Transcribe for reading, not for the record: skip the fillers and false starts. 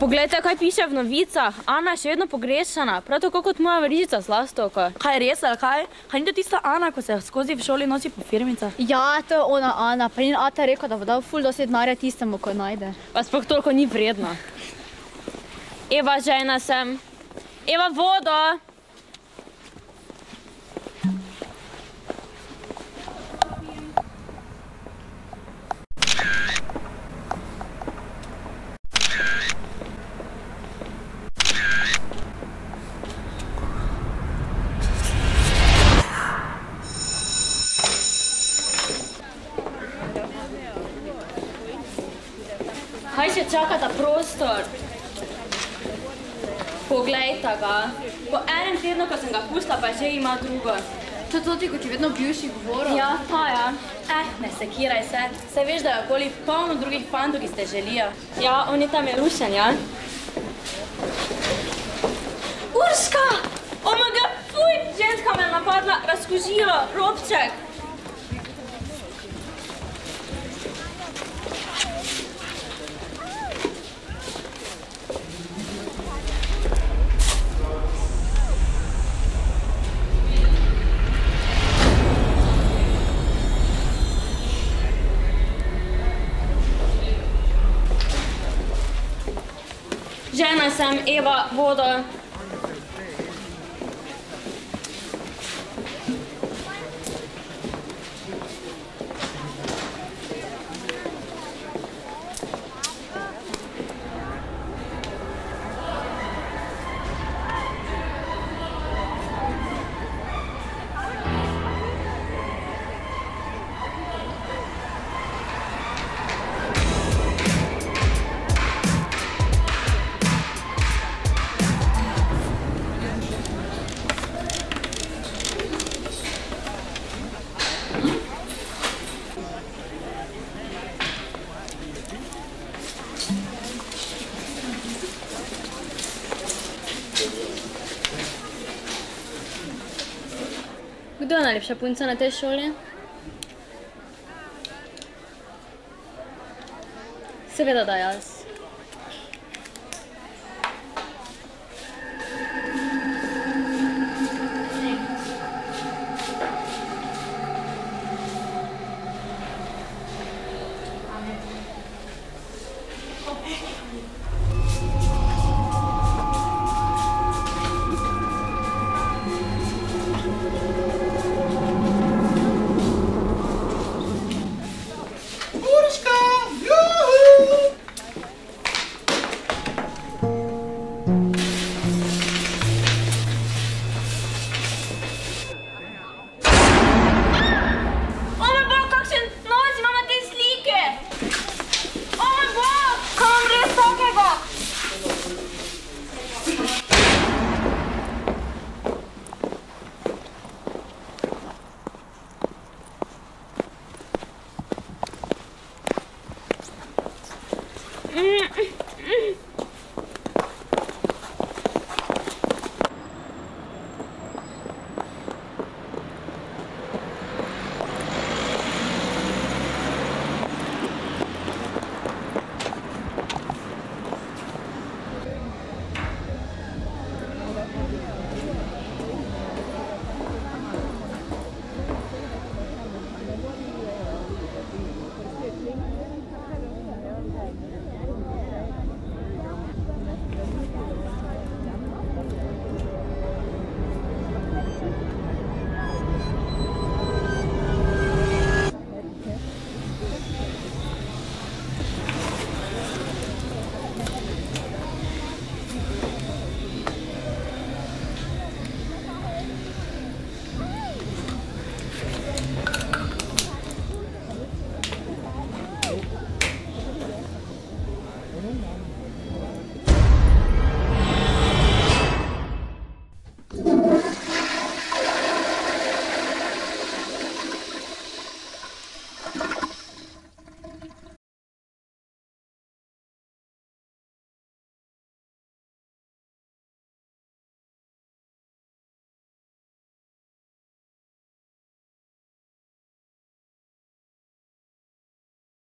Poglejte, kaj piše v novicah. Ana je še vedno pogrešana, prav tako kot moja verižica z lastovko. Kaj je res, ali kaj? Kaj ni to tista Ana, ko se skozi v šoli nosi po firmicah? Ja, to je ona Ana. Pa njen ata je rekel, da bo dal ful dosti denarja tistemu, ko najde. Pa sploh toliko ni vredno. Eva, žena sem. Eva, vodo! Kaj še čakata prostor? Poglejta ga. Po enem tednu, ko sem ga pustila, pa že ima drugo. To je to ti, ko ti vedno bivši govoril? Ja, ta ja. Ne sekiraj se. Saj veš, da je okoli polno drugih fantov, ki ste želijo. Ja, on je tam je lušen, ja. Urška! Omega, fuj! Ženska me je napadla, razkužilo, robček. Žena sem, Eva, vodo. Kdo je najlepša punca na tej šoli? Seveda da jaz.